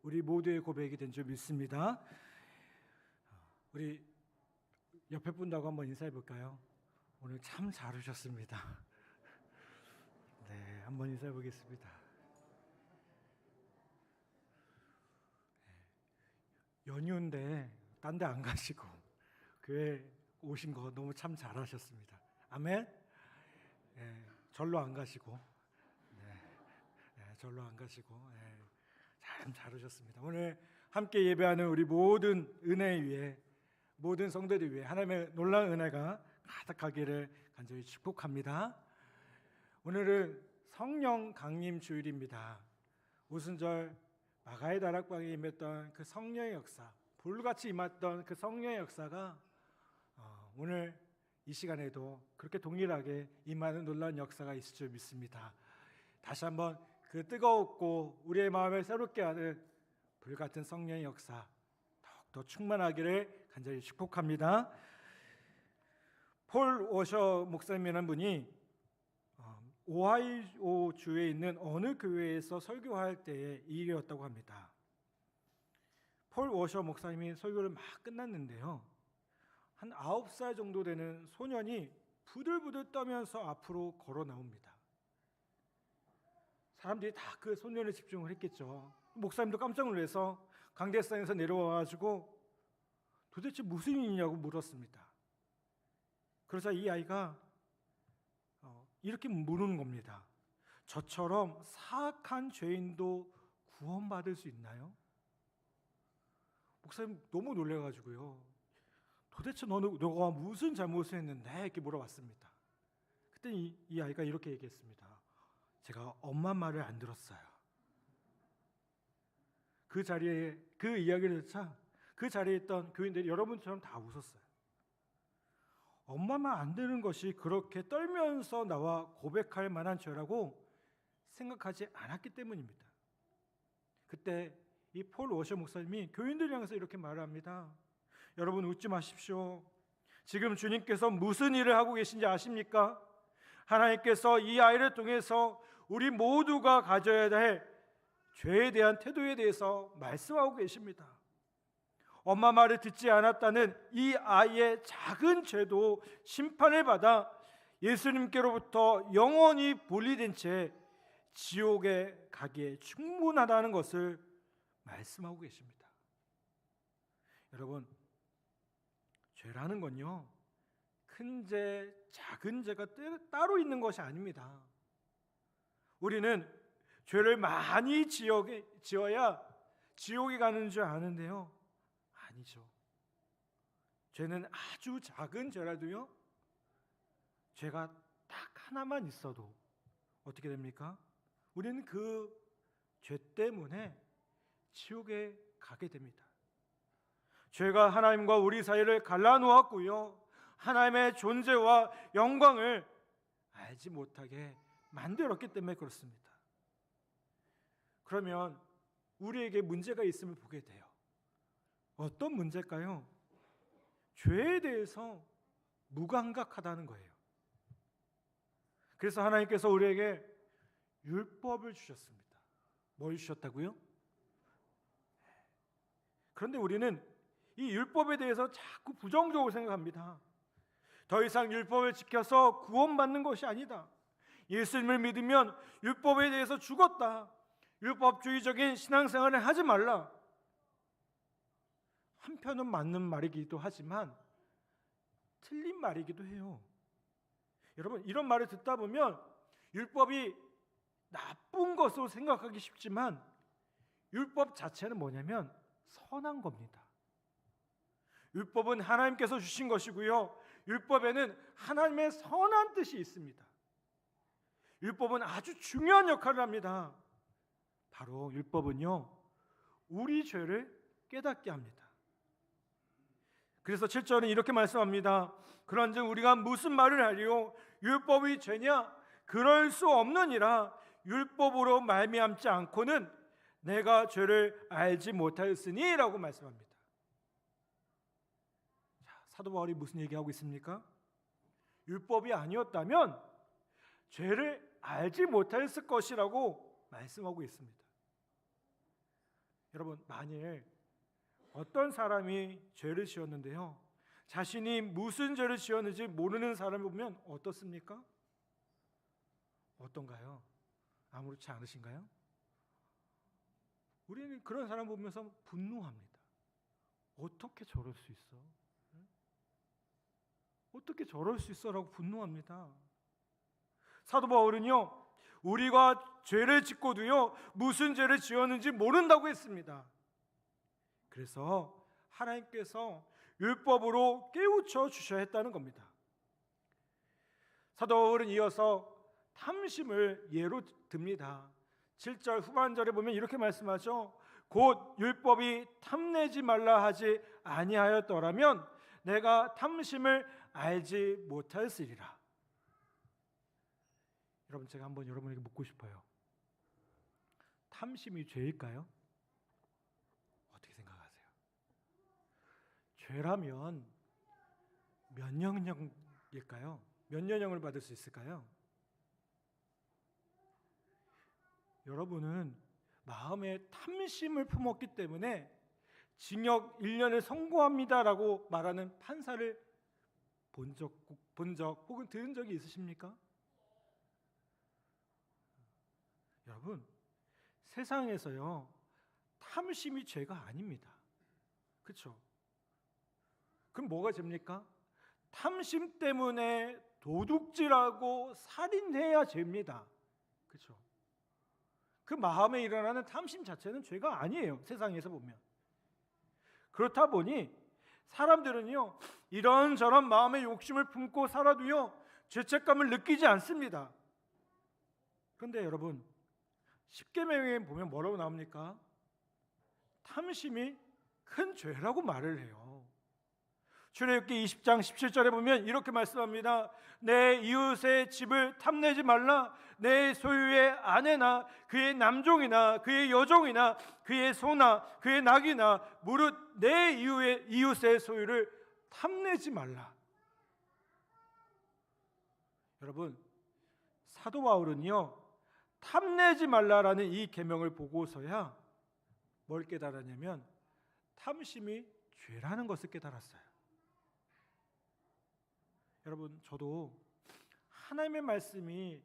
우리 모두의 고백이 된 줄 믿습니다. 우리 옆에 분하고 한번 인사해 볼까요? 오늘 참 잘 오셨습니다. 네, 한번 인사해 보겠습니다. 연휴인데 딴 데 안 가시고 교회 오신 거 너무 참 잘하셨습니다. 아멘. 네, 절로 안 가시고, 절로 안 가시고, 참 잘하셨습니다. 오늘 함께 예배하는 우리 모든 은혜 위에, 모든 성도들 위해 하나님의 놀라운 은혜가 가득하기를 간절히 축복합니다. 오늘은 성령 강림 주일입니다. 오순절 마가의 다락방에 임했던 그 성령의 역사, 불같이 임했던 그 성령의 역사가 오늘 이 시간에도 그렇게 동일하게 임하는 놀라운 역사가 있을 줄 믿습니다. 다시 한번 그 뜨거웠고 우리의 마음을 새롭게 하는 불같은 성령의 역사 더욱더 충만하기를 간절히 축복합니다. 폴 워셔 목사님이라는 분이 오하이오 주에 있는 어느 교회에서 설교할 때의 일이었다고 합니다. 폴 워셔 목사님이 설교를 막 끝났는데요, 한 9살 정도 되는 소년이 부들부들 떠면서 앞으로 걸어 나옵니다. 사람들이 다 그 소년에 집중을 했겠죠. 목사님도 깜짝 놀라서 강대상에서 내려와가지고 도대체 무슨 일이냐고 물었습니다. 그러자 이 아이가 이렇게 물은 겁니다. 저처럼 사악한 죄인도 구원받을 수 있나요? 목사님 너무 놀라가지고요, 도대체 너가 무슨 잘못을 했는데? 이렇게 물어봤습니다. 그때 이 아이가 이렇게 얘기했습니다. 제가 엄마 말을 안 들었어요. 그 자리에 그 이야기를 듣자 그 자리에 있던 교인들이 여러분처럼 다 웃었어요. 엄마 말 안 듣는 것이 그렇게 떨면서 나와 고백할 만한 죄라고 생각하지 않았기 때문입니다. 그때 이 폴 워셔 목사님이 교인들을 향해서 이렇게 말을 합니다. 여러분 웃지 마십시오. 지금 주님께서 무슨 일을 하고 계신지 아십니까? 하나님께서 이 아이를 통해서 우리 모두가 가져야 될 죄에 대한 태도에 대해서 말씀하고 계십니다. 엄마 말을 듣지 않았다는 이 아이의 작은 죄도 심판을 받아 예수님께로부터 영원히 분리된 채 지옥에 가기에 충분하다는 것을 말씀하고 계십니다. 여러분, 죄라는 건요, 큰 죄, 작은 죄가 따로 있는 것이 아닙니다. 우리는 죄를 많이 지어야 지옥에 가는 줄 아는데요, 아니죠. 죄는 아주 작은 죄라도요, 죄가 딱 하나만 있어도 어떻게 됩니까? 우리는 그 죄 때문에 지옥에 가게 됩니다. 죄가 하나님과 우리 사이를 갈라놓았고요, 하나님의 존재와 영광을 알지 못하게 만들었기 때문에 그렇습니다. 그러면 우리에게 문제가 있음을 보게 돼요. 어떤 문제일까요? 죄에 대해서 무감각하다는 거예요. 그래서 하나님께서 우리에게 율법을 주셨습니다. 뭘 주셨다고요? 그런데 우리는 이 율법에 대해서 자꾸 부정적으로 생각합니다. 더 이상 율법을 지켜서 구원받는 것이 아니다. 예수님을 믿으면 율법에 대해서 죽었다. 율법주의적인 신앙생활을 하지 말라. 한편은 맞는 말이기도 하지만 틀린 말이기도 해요. 여러분, 이런 말을 듣다 보면 율법이 나쁜 것으로 생각하기 쉽지만 율법 자체는 뭐냐면 선한 겁니다. 율법은 하나님께서 주신 것이고요, 율법에는 하나님의 선한 뜻이 있습니다. 율법은 아주 중요한 역할을 합니다. 바로 율법은요, 우리 죄를 깨닫게 합니다. 그래서 7절은 이렇게 말씀합니다. 그런즉 우리가 무슨 말을 하리요? 율법이 죄냐? 그럴 수 없느니라. 율법으로 말미암지 않고는 내가 죄를 알지 못하였으니 라고 말씀합니다. 자, 사도 바울이 무슨 얘기하고 있습니까? 율법이 아니었다면 죄를 알지 못하였을 것이라고 말씀하고 있습니다. 여러분, 만일 어떤 사람이 죄를 지었는데요, 자신이 무슨 죄를 지었는지 모르는 사람을 보면 어떻습니까? 어떤가요? 아무렇지 않으신가요? 우리는 그런 사람 보면서 분노합니다. 어떻게 저럴 수 있어? 어떻게 저럴 수 있어? 라고 분노합니다. 사도 바울은요, 우리가 죄를 짓고도요, 무슨 죄를 지었는지 모른다고 했습니다. 그래서 하나님께서 율법으로 깨우쳐 주셔야 했다는 겁니다. 사도 바울은 이어서 탐심을 예로 듭니다. 7절 후반절에 보면 이렇게 말씀하죠. 곧 율법이 탐내지 말라 하지 아니하였더라면 내가 탐심을 알지 못하였으리라. 여러분, 제가 한번 여러분에게 묻고 싶어요. 탐심이 죄일까요? 어떻게 생각하세요? 죄라면 몇 년형일까요? 몇 년형을 받을 수 있을까요? 여러분은 마음에 탐심을 품었기 때문에 징역 1년을 선고합니다라고 말하는 판사를 본 적 혹은 들은 적이 있으십니까? 여러분, 세상에서요, 탐심이 죄가 아닙니다. 그렇죠? 그럼 뭐가 죄입니까? 탐심 때문에 도둑질하고 살인해야 죄입니다. 그렇죠? 그 마음에 일어나는 탐심 자체는 죄가 아니에요. 세상에서 보면. 그렇다 보니 사람들은요, 이런저런 마음의 욕심을 품고 살아도요, 죄책감을 느끼지 않습니다. 그런데 여러분, 십계명에 보면 뭐라고 나옵니까? 탐심이 큰 죄라고 말을 해요. 출애굽기 20장 17절에 보면 이렇게 말씀합니다. 내 이웃의 집을 탐내지 말라. 내 소유의 아내나 그의 남종이나 그의 여종이나 그의 소나 그의 낙이나 무릇 내 이웃의 소유를 탐내지 말라. 여러분, 사도 바울은요, 탐내지 말라라는 이 계명을 보고서야 뭘 깨달았냐면 탐심이 죄라는 것을 깨달았어요. 여러분, 저도 하나님의 말씀이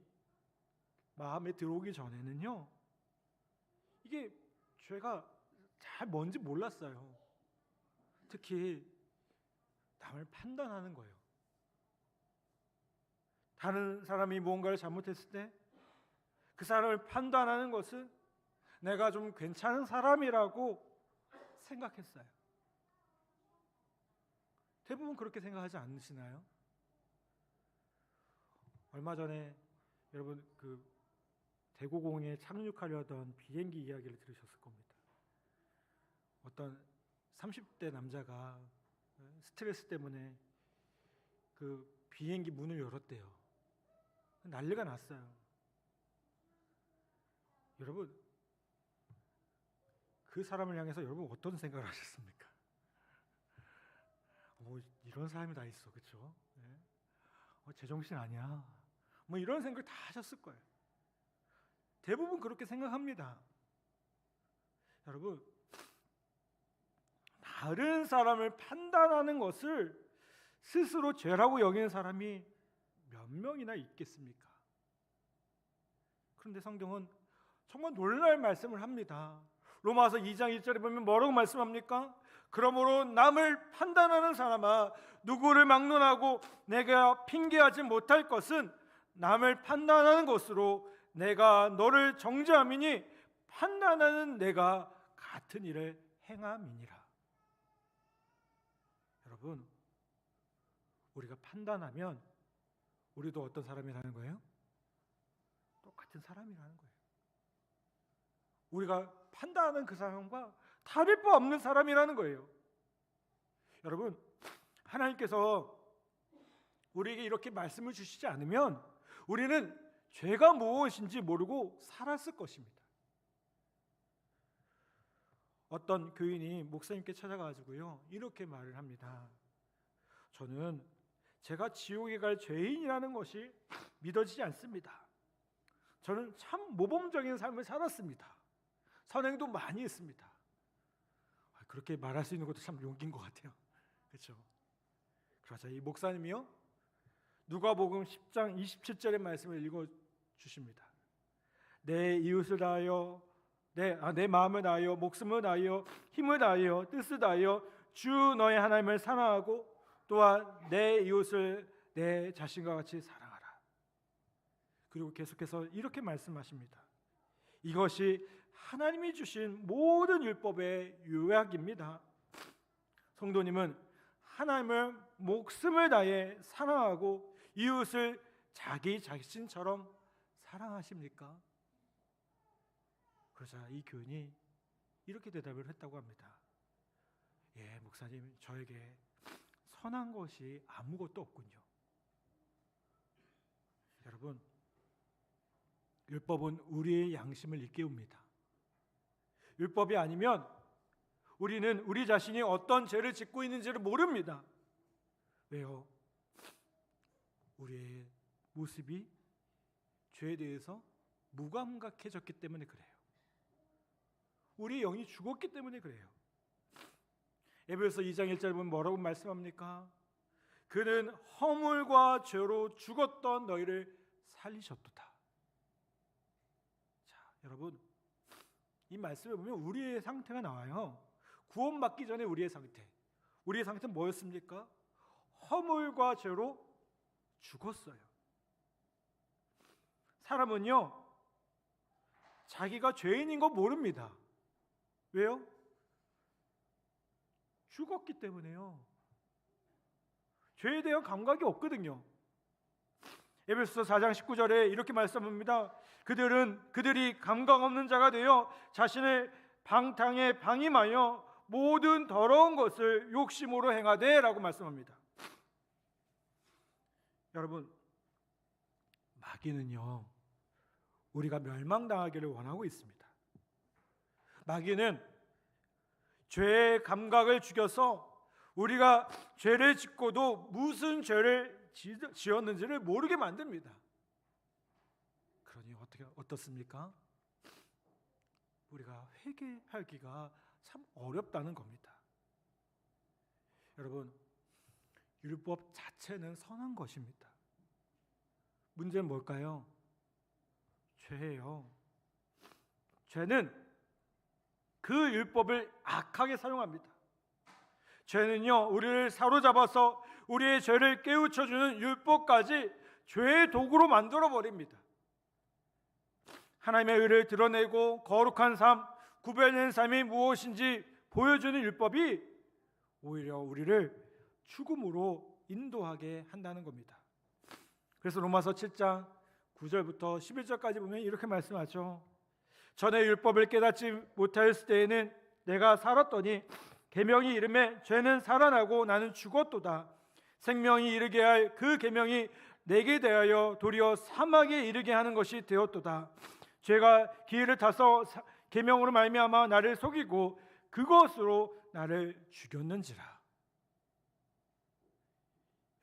마음에 들어오기 전에는요, 이게 죄가 잘 뭔지 몰랐어요. 특히 남을 판단하는 거예요. 다른 사람이 무언가를 잘못했을 때 그 사람을 판단하는 것은 내가 좀 괜찮은 사람이라고 생각했어요. 대부분 그렇게 생각하지 않으시나요? 얼마 전에 여러분 그 대구공에 착륙하려던 비행기 이야기를 들으셨을 겁니다. 어떤 30대 남자가 스트레스 때문에 그 비행기 문을 열었대요. 난리가 났어요. 여러분, 그 사람을 향해서 여러분 어떤 생각을 하셨습니까? 뭐 이런 사람이 다 있어, 그렇죠? 네. 제정신 아니야. 뭐 이런 생각을 다 하셨을 거예요. 대부분 그렇게 생각합니다. 여러분, 다른 사람을 판단하는 것을 스스로 죄라고 여기는 사람이 몇 명이나 있겠습니까? 그런데 성경은 정말 놀라운 말씀을 합니다. 로마서 2장 1절에 보면 뭐라고 말씀합니까? 그러므로 남을 판단하는 사람아, 누구를 막론하고 내가 핑계하지 못할 것은 남을 판단하는 것으로 내가 너를 정죄함이니 판단하는 내가 같은 일을 행함이니라. 여러분, 우리가 판단하면 우리도 어떤 사람이라는 거예요? 똑같은 사람이라는 거예요. 우리가 판단하는 그 사람과 다를 바 없는 사람이라는 거예요. 여러분, 하나님께서 우리에게 이렇게 말씀을 주시지 않으면 우리는 죄가 무엇인지 모르고 살았을 것입니다. 어떤 교인이 목사님께 찾아가지고요, 이렇게 말을 합니다. 저는 제가 지옥에 갈 죄인이라는 것이 믿어지지 않습니다. 저는 참 모범적인 삶을 살았습니다. 선행도 많이 했습니다. 그렇게 말할 수 있는 것도 참 용기인 것 같아요. 그렇죠? 그러자 이 목사님이요 누가복음 10장 27절의 말씀을 읽어 주십니다. 내 이웃을 다하여 내 마음을 다하여 목숨을 다하여 힘을 다하여 뜻을 다하여 주 너의 하나님을 사랑하고 또한 내 이웃을 내 자신과 같이 사랑하라. 그리고 계속해서 이렇게 말씀하십니다. 이것이 하나님이 주신 모든 율법의 요약입니다. 성도님은 하나님을 목숨을 다해 사랑하고 이웃을 자기 자신처럼 사랑하십니까? 그러자 이 교인이 이렇게 대답을 했다고 합니다. 예, 목사님, 저에게 선한 것이 아무것도 없군요. 여러분, 율법은 우리의 양심을 일깨웁니다. 율법이 아니면 우리는 우리 자신이 어떤 죄를 짓고 있는지를 모릅니다. 왜요? 우리의 모습이 죄에 대해서 무감각해졌기 때문에 그래요. 우리의 영이 죽었기 때문에 그래요. 에베소서 2장 1절 보면 뭐라고 말씀합니까? 그는 허물과 죄로 죽었던 너희를 살리셨도다. 자, 여러분, 이 말씀을 보면 우리의 상태가 나와요. 구원받기 전에 우리의 상태는 뭐였습니까? 허물과 죄로 죽었어요. 사람은요 자기가 죄인인 거 모릅니다. 왜요? 죽었기 때문에요. 죄에 대한 감각이 없거든요. 에베소서 4장 19절에 이렇게 말씀합니다. 그들이 감각 없는 자가 되어 자신의 방탕에 방임하여 모든 더러운 것을 욕심으로 행하되 라고 말씀합니다. 여러분, 마귀는요 우리가 멸망당하기를 원하고 있습니다. 마귀는 죄의 감각을 죽여서 우리가 죄를 짓고도 무슨 죄를 지었는지를 모르게 만듭니다. 그러니 어떻습니까? 우리가 회개하기가 참 어렵다는 겁니다. 여러분, 율법 자체는 선한 것입니다. 문제는 뭘까요? 죄예요. 죄는 그 율법을 악하게 사용합니다. 죄는요 우리를 사로잡아서 우리의 죄를 깨우쳐주는 율법까지 죄의 도구로 만들어 버립니다. 하나님의 의를 드러내고 거룩한 삶, 구별된 삶이 무엇인지 보여주는 율법이 오히려 우리를 죽음으로 인도하게 한다는 겁니다. 그래서 로마서 7장 9절부터 11절까지 보면 이렇게 말씀하죠. 전에 율법을 깨닫지 못하였을 때에는 내가 살았더니 계명이 이르매 죄는 살아나고 나는 죽었도다. 생명이 이르게 할 그 계명이 내게 대하여 도리어 사망에 이르게 하는 것이 되었도다. 죄가 기회를 타서 계명으로 말미암아 나를 속이고 그것으로 나를 죽였는지라.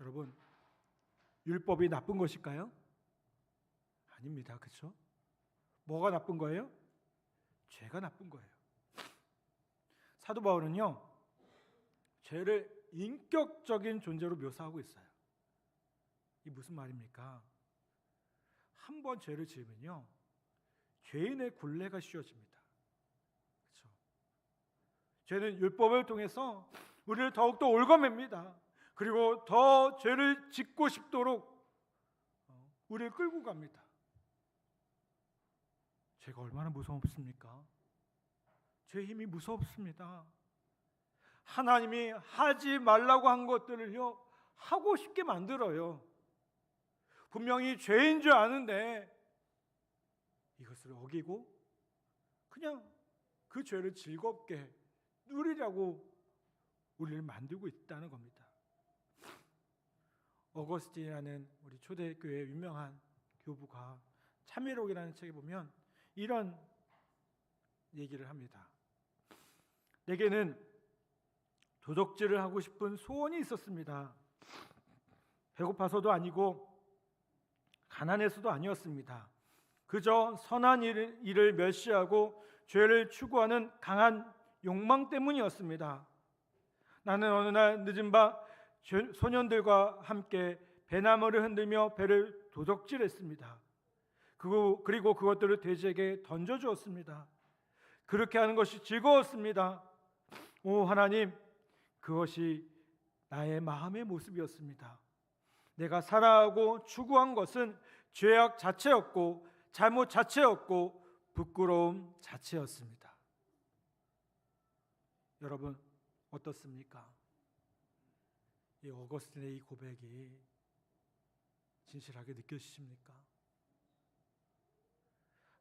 여러분, 율법이 나쁜 것일까요? 아닙니다. 그렇죠? 뭐가 나쁜 거예요? 죄가 나쁜 거예요. 사도 바울은요 죄를 인격적인 존재로 묘사하고 있어요. 이 무슨 말입니까? 한 번 죄를 지으면요 죄인의 굴레가 씌워집니다. 그렇죠? 죄는 율법을 통해서 우리를 더욱더 올가맵니다. 그리고 더 죄를 짓고 싶도록 우리를 끌고 갑니다. 죄가 얼마나 무섭습니까? 죄의 힘이 무섭습니다. 하나님이 하지 말라고 한 것들을요 하고 싶게 만들어요. 분명히 죄인 줄 아는데 이것을 어기고 그냥 그 죄를 즐겁게 누리려고 우리를 만들고 있다는 겁니다. 어거스틴이라는 우리 초대교회의 유명한 교부가 참회록이라는 책에 보면 이런 얘기를 합니다. 내게는 도적질을 하고 싶은 소원이 있었습니다. 배고파서도 아니고 가난해서도 아니었습니다. 그저 선한 일을 멸시하고 죄를 추구하는 강한 욕망 때문이었습니다. 나는 어느 날 늦은 밤 소년들과 함께 배나무를 흔들며 배를 도적질했습니다. 그리고 그것들을 돼지에게 던져주었습니다. 그렇게 하는 것이 즐거웠습니다. 오 하나님, 그것이 나의 마음의 모습이었습니다. 내가 살아가고 추구한 것은 죄악 자체였고 잘못 자체였고 부끄러움 자체였습니다. 여러분 어떻습니까? 이 어거스틴의 이 고백이 진실하게 느껴지십니까?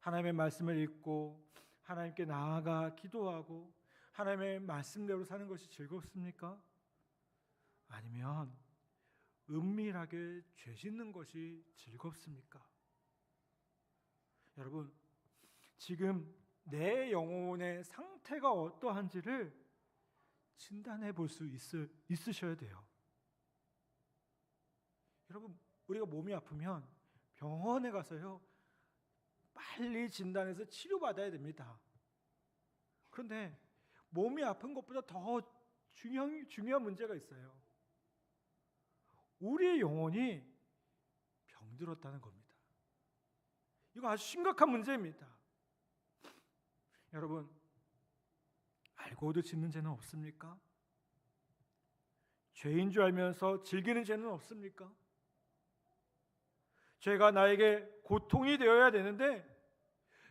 하나님의 말씀을 읽고 하나님께 나아가 기도하고 하나님의 말씀대로 사는 것이 즐겁습니까? 아니면 은밀하게 죄 짓는 것이 즐겁습니까? 여러분, 지금 내 영혼의 상태가 어떠한지를 진단해 볼 수 있으셔야 돼요. 여러분, 우리가 몸이 아프면 병원에 가서요 빨리 진단해서 치료받아야 됩니다. 그런데 몸이 아픈 것보다 더 중요한 문제가 있어요. 우리의 영혼이 병들었다는 겁니다. 이거 아주 심각한 문제입니다. 여러분, 알고도 짓는 죄는 없습니까? 죄인 줄 알면서 즐기는 죄는 없습니까? 죄가 나에게 고통이 되어야 되는데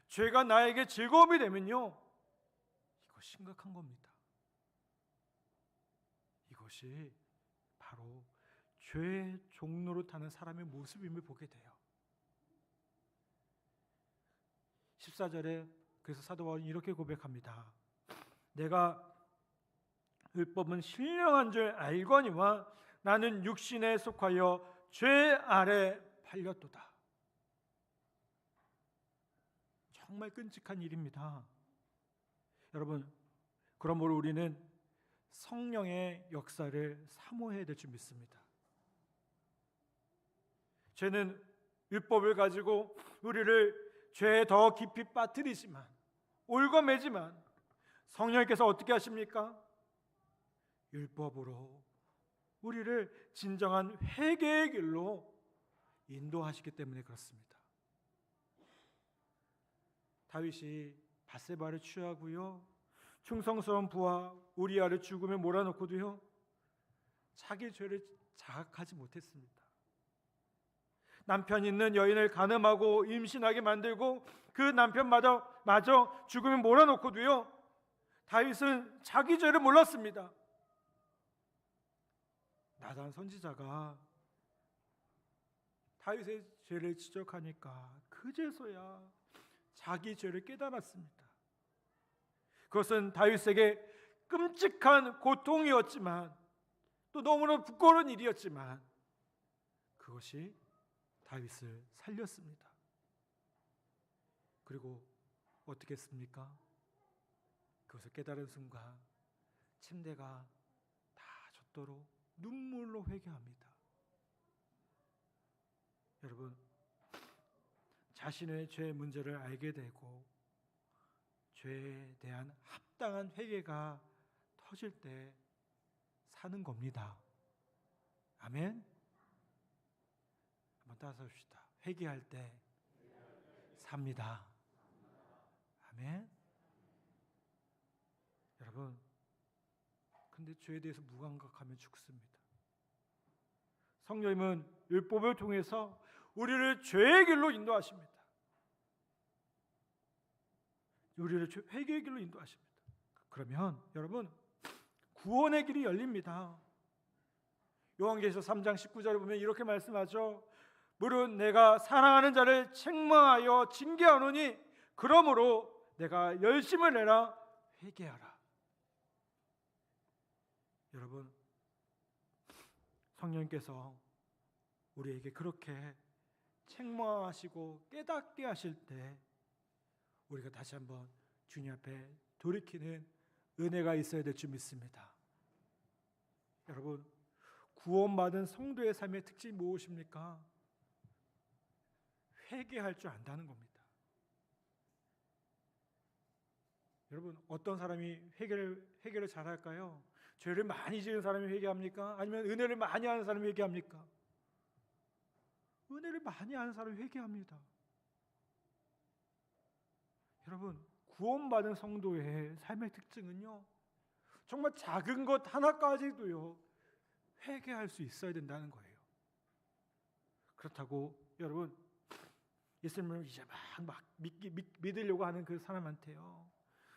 죄가 나에게 즐거움이 되면요, 이거 심각한 겁니다. 이것이 바로 죄의 종로로 타는 사람의 모습임을 보게 돼요. 14절에 그래서 사도 바울이 이렇게 고백합니다. 내가 율법은 신령한 줄 알거니와 나는 육신에 속하여 죄 아래 팔렸도다. 정말 끔찍한 일입니다. 여러분, 그러므로 우리는 성령의 역사를 사모해야 될 줄 믿습니다. 죄는 율법을 가지고 우리를 죄에 더 깊이 빠뜨리지만, 올거매지만 성령께서 어떻게 하십니까? 율법으로 우리를 진정한 회개의 길로 인도하시기 때문에 그렇습니다. 다윗이 밧세바를 취하고요, 충성스러운 부하 우리아를 죽음에 몰아넣고도요 자기 죄를 자각하지 못했습니다. 남편 있는 여인을 간음하고 임신하게 만들고 그 남편마저 죽음에 몰아넣고도요 다윗은 자기 죄를 몰랐습니다. 나단 선지자가 다윗의 죄를 지적하니까 그제서야 자기 죄를 깨달았습니다. 그것은 다윗에게 끔찍한 고통이었지만 또 너무나 부끄러운 일이었지만 그것이 다윗을 살렸습니다. 그리고 어떻게 했습니까? 그것을 깨달은 순간 침대가 다 젖도록 눈물로 회개합니다. 여러분, 자신의 죄의 문제를 알게 되고 죄에 대한 합당한 회개가 터질 때 사는 겁니다. 아멘. 한번 따라서 봅시다. 회개할 때 삽니다. 아멘. 여러분, 근데 죄에 대해서 무감각하면 죽습니다. 성령님은 율법을 통해서 우리를 죄의 길로 인도하십니다. 우리를 회개의 길로 인도하십니다. 그러면 여러분, 구원의 길이 열립니다. 요한계시록 3장 19절에 보면 이렇게 말씀하죠. 무릇 내가 사랑하는 자를 책망하여 징계하노니 그러므로 내가 열심을 내라 회개하라. 여러분, 성령님께서 우리에게 그렇게 책망하시고 깨닫게 하실 때 우리가 다시 한번 주님 앞에 돌이키는 은혜가 있어야 될 줄 믿습니다. 여러분, 구원받은 성도의 삶의 특징이 무엇입니까? 회개할 줄 안다는 겁니다. 여러분, 어떤 사람이 회개를 잘할까요? 죄를 많이 지은 사람이 회개합니까? 아니면 은혜를 많이 하는 사람이 회개합니까? 은혜를 많이 하는 사람이 회개합니다. 여러분, 구원받은 성도의 삶의 특징은요, 정말 작은 것 하나까지도요 회개할 수 있어야 된다는 거예요. 그렇다고 여러분, 예수님을 이제 막 믿으려고 하는 그 사람한테요,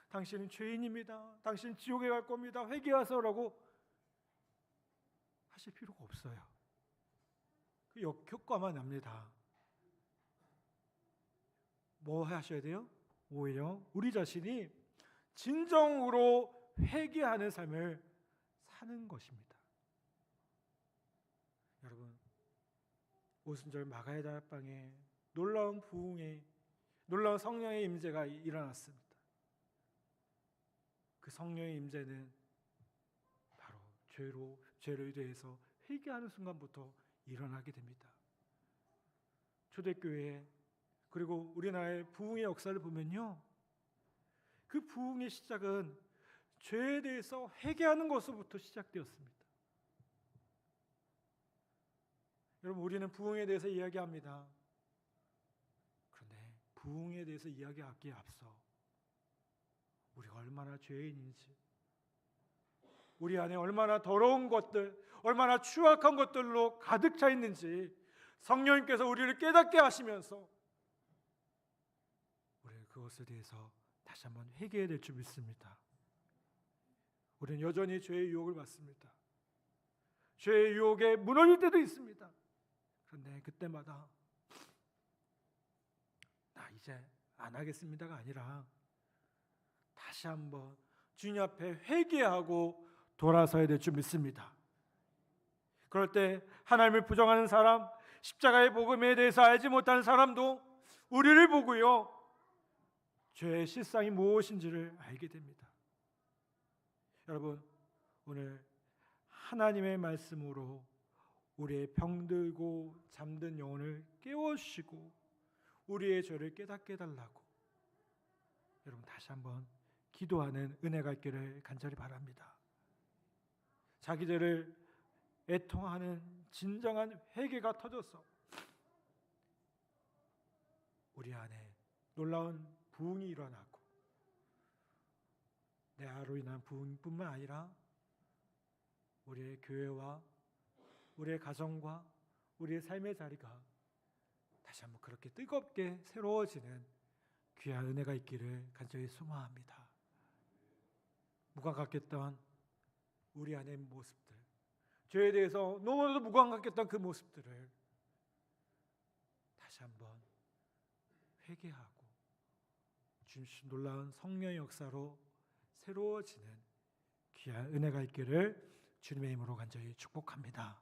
당신은 죄인입니다, 당신은 지옥에 갈 겁니다, 회개하세요라고 하실 필요가 없어요. 그 역효과만 납니다. 뭐 하셔야 돼요? 오히려 우리 자신이 진정으로 회개하는 삶을 사는 것입니다. 여러분, 오순절 마가의 다락방에 놀라운 성령의 임재가 일어났습니다. 그 성령의 임재는 바로 죄를 대해서 회개하는 순간부터 일어나게 됩니다. 초대교회 그리고 우리나라의 부흥의 역사를 보면요, 그 부흥의 시작은 죄에 대해서 회개하는 것으로부터 시작되었습니다. 여러분, 우리는 부흥에 대해서 이야기합니다. 그런데 부흥에 대해서 이야기하기에 앞서 우리가 얼마나 죄인인지, 우리 안에 얼마나 더러운 것들, 얼마나 추악한 것들로 가득 차 있는지 성령님께서 우리를 깨닫게 하시면서 우리는 그것에 대해서 다시 한번 회개해야 될 줄 믿습니다. 우리는 여전히 죄의 유혹을 받습니다. 죄의 유혹에 무너질 때도 있습니다. 그런데 그때마다 나 이제 안 하겠습니다가 아니라 다시 한번 주님 앞에 회개하고 돌아서야 될 줄 믿습니다. 그럴 때 하나님을 부정하는 사람, 십자가의 복음에 대해서 알지 못하는 사람도 우리를 보고요, 죄의 실상이 무엇인지를 알게 됩니다. 여러분, 오늘 하나님의 말씀으로 우리의 병들고 잠든 영혼을 깨워주시고 우리의 죄를 깨닫게 해달라고 여러분 다시 한번 기도하는 은혜가 있기를 간절히 바랍니다. 자기 죄를 애통하는 진정한 회개가 터져서 우리 안에 놀라운 부흥이 일어나고, 내 아로 인한 부흥뿐만 아니라 우리의 교회와 우리의 가정과 우리의 삶의 자리가 다시 한번 그렇게 뜨겁게 새로워지는 귀한 은혜가 있기를 간절히 소망합니다. 무감각했던 우리 안의 모습들, 죄에 대해서 너무나도 무감각했던 그 모습들을 다시 한번 회개하고 주신 놀라운 성령의 역사로 새로워지는 귀한 은혜가 있기를 주님의 이름으로 간절히 축복합니다.